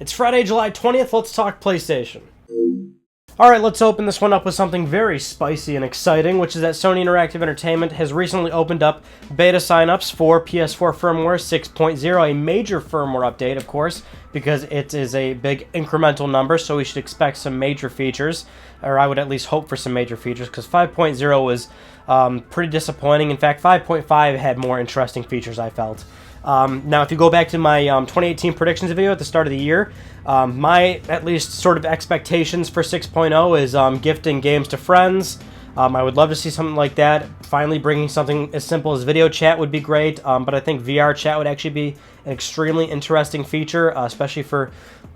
It's Friday, July 20th. Let's talk PlayStation. Alright, let's open this one up with something very spicy and exciting, which is that Sony Interactive Entertainment has recently opened up beta signups for PS4 Firmware 6.0, a major firmware update, of course, because it is a big incremental number, so we should expect some major features, or I would at least hope for some major features, because 5.0 was pretty disappointing. In fact, 5.5 had more interesting features, I felt. Now, if you go back to my 2018 predictions video at the start of the year, my, at least, sort of expectations for 6.0 is gifting games to friends. I would love to see something like that. Finally bringing something as simple as video chat would be great, but I think VR chat would actually be an extremely interesting feature, especially for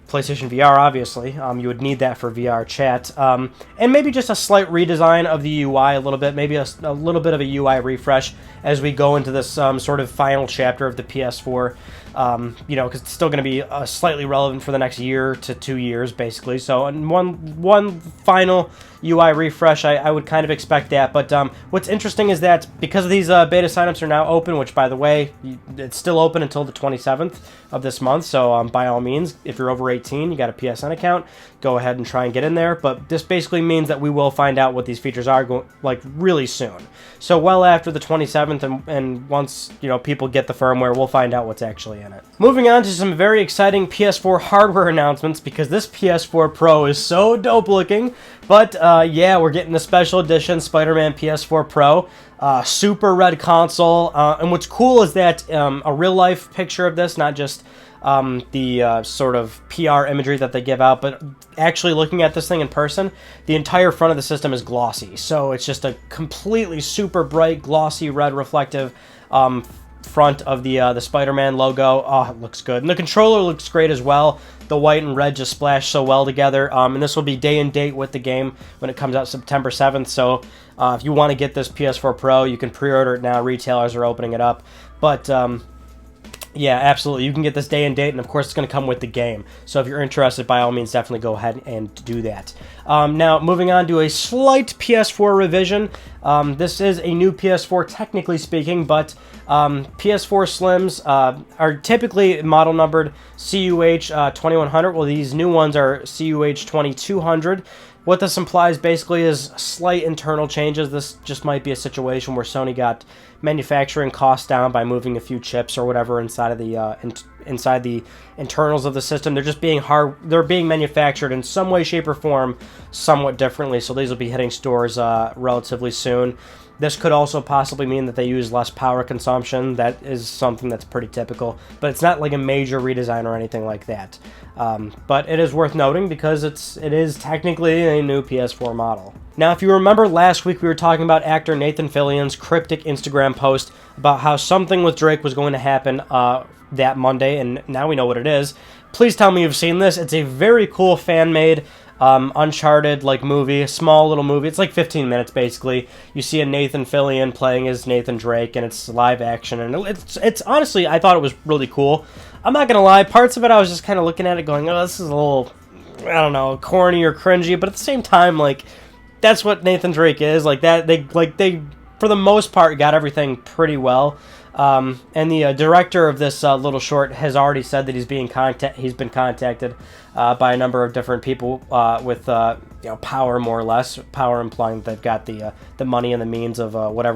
PlayStation VR, obviously. You would need that for VR chat. And maybe just a slight redesign of the UI a little bit, maybe a little bit of a UI refresh as we go into this sort of final chapter of the PS4. You know, because it's still going to be slightly relevant for the next year to 2 years, basically. So, and one final UI refresh, I would kind of expect that. But what's interesting is that because these beta signups are now open, which, by the way, it's still open until the 27th of this month. So, by all means, if you're over 18, you got a PSN account, go ahead and try and get in there. But this basically means that we will find out what these features are like really soon. So, well after the 27th, and once, you know, people get the firmware, we'll find out what's actually in it. Moving on to some very exciting PS4 hardware announcements, because this PS4 Pro is so dope looking. But yeah, we're getting the special edition SpiderMan PS4 Pro, super red console, and what's cool is that a real life picture of this, not just the sort of PR imagery that they give out, but actually looking at this thing in person, the entire front of the system is glossy. So it's just a completely super bright, glossy, red reflective front of the Spider-Man logo. Oh, it looks good. And the controller looks great as well. The white and red just splash so well together. And this will be day and date with the game when it comes out September 7th. So if you want to get this PS4 Pro, you can pre-order it now. Retailers are opening it up. But yeah, absolutely. You can get this day and date, and of course it's going to come with the game. So if you're interested, by all means, definitely go ahead and do that. Now, moving on to a slight PS4 revision. This is a new PS4, technically speaking, but PS4 Slims are typically model numbered CUH 2100. Well, these new ones are CUH 2200. What this implies basically is slight internal changes. This just might be a situation where Sony got manufacturing costs down by moving a few chips or whatever inside of the inside the internals of the system. They're just they're being manufactured in some way, shape, or form somewhat differently. So these will be hitting stores relatively soon. This could also possibly mean that they use less power consumption. That is something that's pretty typical, but it's not like a major redesign or anything like that. But it is worth noting because it is technically a new PS4 model. Now, if you remember last week, we were talking about actor Nathan Fillion's cryptic Instagram post about how something with Drake was going to happen that Monday, and now we know what it is. Please tell me you've seen this. It's a very cool fan-made Uncharted movie, a small little movie. It's like 15 minutes basically. You see a Nathan Fillion playing as Nathan Drake, and it's live action, and it's honestly, I thought it was really cool. I'm not gonna lie, parts of it I was just kind of looking at it going, oh, this is a little, I don't know, corny or cringy, but at the same time, like, that's what Nathan Drake is. Like that, they for the most part got everything pretty well. And the director of this little short has already said that he's been contacted by a number of different people with power, more or less. Power implying that they've got the money and the means of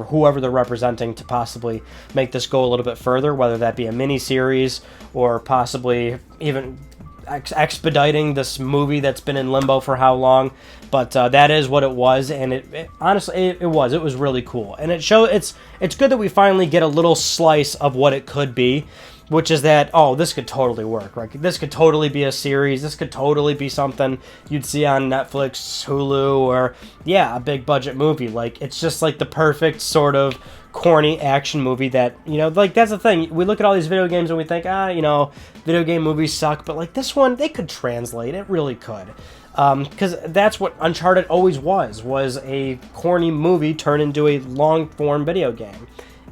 whoever they're representing to possibly make this go a little bit further, whether that be a mini-series or possibly even expediting this movie that's been in limbo for how long. But that is what it was, and it honestly it was really cool, and it's good that we finally get a little slice of what it could be, which is that, oh, this could totally work, right? This could totally be a series. This could totally be something you'd see on Netflix, Hulu, or yeah, a big budget movie. Like, it's just like the perfect sort of corny action movie that, like, that's the thing. We look at all these video games and we think, video game movies suck, but like this one, they could translate. It really could. Because that's what Uncharted always was a corny movie turned into a long-form video game.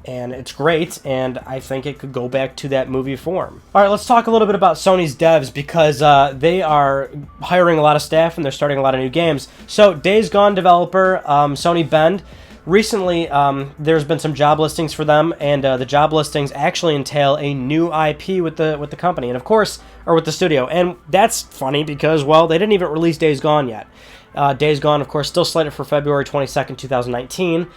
And it's great, and I think it could go back to that movie form. Alright, let's talk a little bit about Sony's devs, because they are hiring a lot of staff and they're starting a lot of new games. So, Days Gone developer Sony Bend recently, there's been some job listings for them, and the job listings actually entail a new IP with the company, and of course, or with the studio. And that's funny because, well, they didn't even release Days Gone yet. Days Gone, of course, still slated for February 22nd, 2019.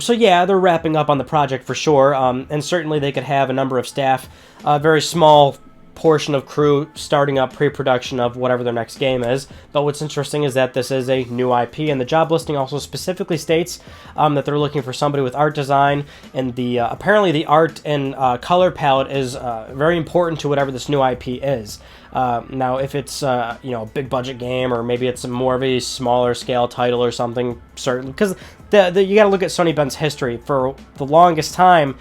So yeah, they're wrapping up on the project for sure, and certainly they could have a number of staff, a very small portion of crew starting up pre-production of whatever their next game is. But what's interesting is that this is a new IP, and the job listing also specifically states that they're looking for somebody with art design, and the apparently the art and color palette is very important to whatever this new IP is. Now, if it's a big budget game, or maybe it's more of a smaller scale title or something, certainly, because you got to look at Sony Bend's history. For the longest time,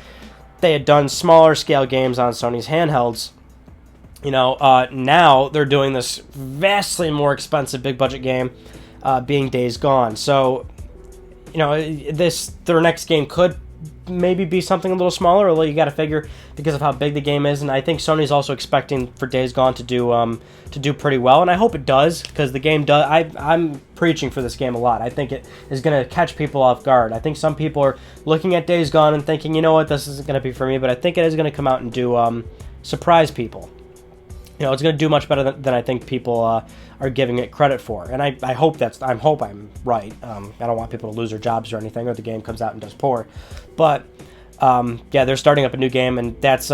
they had done smaller scale games on Sony's handhelds. Now they're doing this vastly more expensive big budget game, being Days Gone. So, their next game could maybe be something a little smaller, although you got to figure because of how big the game is. And I think Sony's also expecting for Days Gone to do pretty well, and I hope it does, because the game does. I'm preaching for this game a lot. I think it is going to catch people off guard. I think some people are looking at Days Gone and thinking, you know what, this isn't going to be for me, but I think it is going to come out and do surprise people. It's going to do much better than I think people are giving it credit for, and I hope I'm right. I don't want people to lose their jobs or anything, or the game comes out and does poor. But yeah, they're starting up a new game, and that's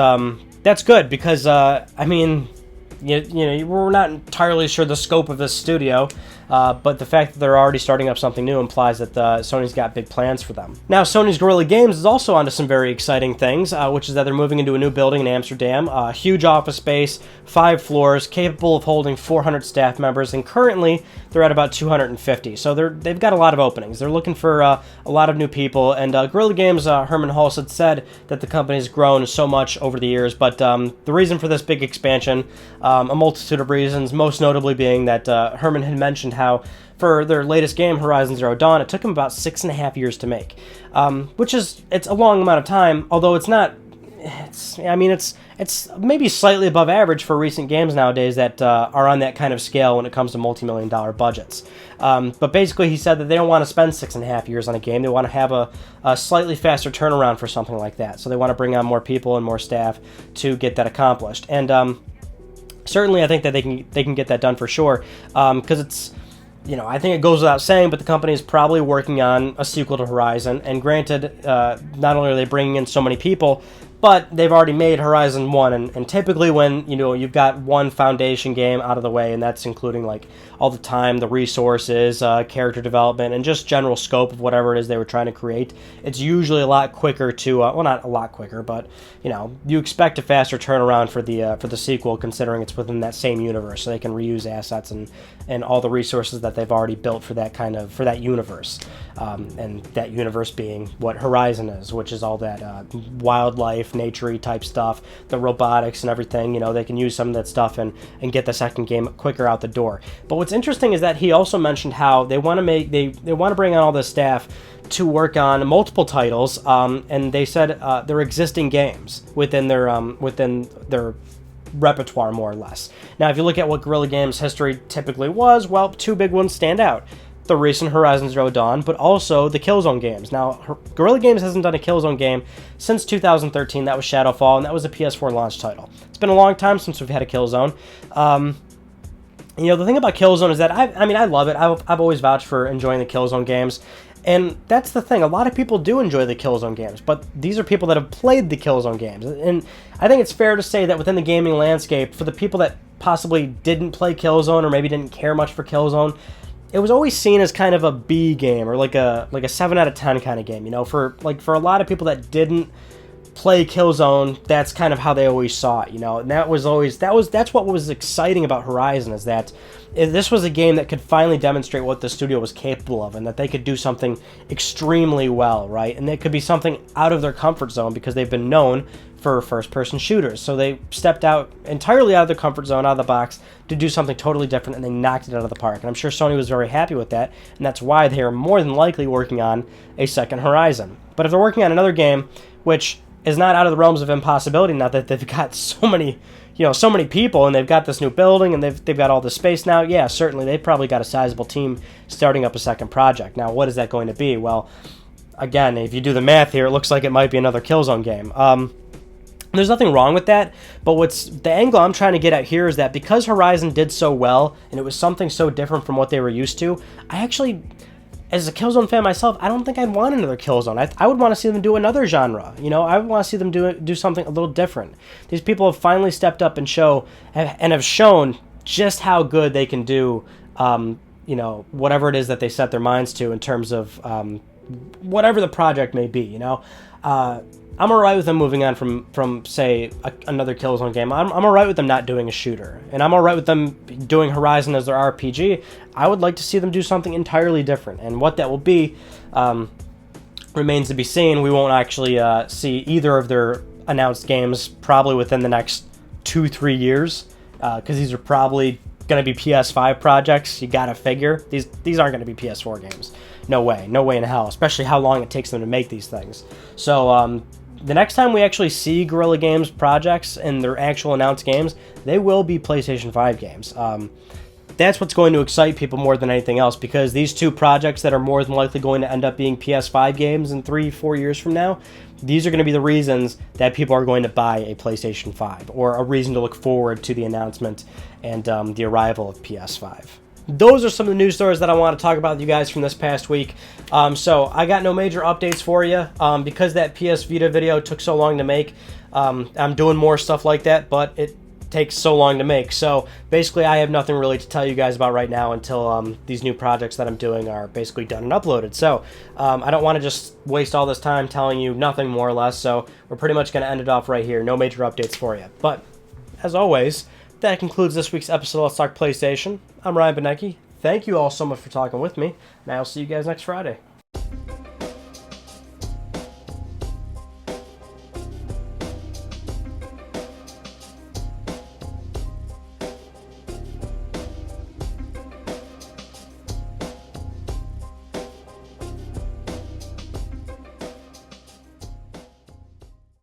good because we're not entirely sure the scope of this studio, but the fact that they're already starting up something new implies that Sony's got big plans for them. Now, Sony's Guerrilla Games is also onto some very exciting things, which is that they're moving into a new building in Amsterdam, a huge office space, 5 floors, capable of holding 400 staff members, and currently they're at about 250. So they've got a lot of openings. They're looking for a lot of new people, and Guerrilla Games, Herman Hulse had said that the company's grown so much over the years, but the reason for this big expansion, a multitude of reasons, most notably being that Herman had mentioned how for their latest game, Horizon Zero Dawn, it took them about 6.5 years to make, which is, it's a long amount of time, although it's not, it's maybe slightly above average for recent games nowadays that are on that kind of scale when it comes to multi-million-dollar budgets. But basically, he said that they don't want to spend 6.5 years on a game. They want to have a slightly faster turnaround for something like that. So they want to bring on more people and more staff to get that accomplished. And certainly, I think that they can get that done for sure, because it's, I think it goes without saying, but the company is probably working on a sequel to Horizon. And granted, not only are they bringing in so many people, but they've already made Horizon 1, and typically when, you've got one foundation game out of the way, and that's including, like, all the time, the resources, character development, and just general scope of whatever it is they were trying to create, it's usually a lot quicker to, well, not a lot quicker, but, you expect a faster turnaround for the sequel, considering it's within that same universe, so they can reuse assets and all the resources that they've already built for that universe, and that universe being what Horizon is, which is all that wildlife, nature-y type stuff, the robotics and everything. They can use some of that stuff and get the second game quicker out the door. But what's interesting is that he also mentioned how they want to bring on all this staff to work on multiple titles, and they said their existing games within their repertoire, more or less. Now, if you look at what Guerrilla Games history typically was, well, 2 big ones stand out. The recent Horizon Zero Dawn, but also the Killzone games. Now, Guerrilla Games hasn't done a Killzone game since 2013. That was Shadowfall, and that was a PS4 launch title. It's been a long time since we've had a Killzone. The thing about Killzone is that, I love it. I've always vouched for enjoying the Killzone games. And that's the thing. A lot of people do enjoy the Killzone games, but these are people that have played the Killzone games. And I think it's fair to say that within the gaming landscape, for the people that possibly didn't play Killzone or maybe didn't care much for Killzone, it was always seen as kind of a B game, or like a 7 out of 10 kind of game. For a lot of people that didn't play Killzone, that's kind of how they always saw it. And that's what was exciting about Horizon, is that this was a game that could finally demonstrate what the studio was capable of, and that they could do something extremely well, right? And it could be something out of their comfort zone, because they've been known for first-person shooters. So they stepped out entirely out of their comfort zone, out of the box, to do something totally different, and they knocked it out of the park. And I'm sure Sony was very happy with that, and that's why they are more than likely working on a second Horizon. But if they're working on another game, which is not out of the realms of impossibility, now that they've got so many people, and they've got this new building, and they've got all this space now, yeah, certainly they've probably got a sizable team starting up a second project. Now, what is that going to be? Well, again, if you do the math here, it looks like it might be another Killzone game. There's nothing wrong with that, but what's the angle I'm trying to get at here is that because Horizon did so well, and it was something so different from what they were used to, I actually, as a Killzone fan myself, I don't think I'd want another Killzone. I would want to see them do another genre. You know, I would want to see them do something a little different. These people have finally stepped up and have shown just how good they can do, you know, whatever it is that they set their minds to in terms of whatever the project may be, you know. I'm alright with them moving on from say, another Killzone game. I'm alright with them not doing a shooter. And I'm alright with them doing Horizon as their RPG. I would like to see them do something entirely different. And what that will be remains to be seen. We won't actually see either of their announced games probably within the next 2-3 years. Because these are probably going to be PS5 projects. You gotta figure. These aren't going to be PS4 games. No way in hell. Especially how long it takes them to make these things. So, the next time we actually see Guerrilla Games projects and their actual announced games, they will be PlayStation 5 games. That's what's going to excite people more than anything else, because these two projects that are more than likely going to end up being PS5 games in 3-4 years from now, these are going to be the reasons that people are going to buy a PlayStation 5, or a reason to look forward to the announcement and the arrival of PS5. Those are some of the news stories that I want to talk about with you guys from this past week. So I got no major updates for you because that PS Vita video took so long to make. I'm doing more stuff like that, but it takes so long to make. So basically I have nothing really to tell you guys about right now until these new projects that I'm doing are basically done and uploaded. So I don't want to just waste all this time telling you nothing, more or less. So we're pretty much going to end it off right here. No major updates for you. But as always, that concludes this week's episode of Let's Talk PlayStation. I'm Ryan Benecki. Thank you all so much for talking with me, and I'll see you guys next Friday.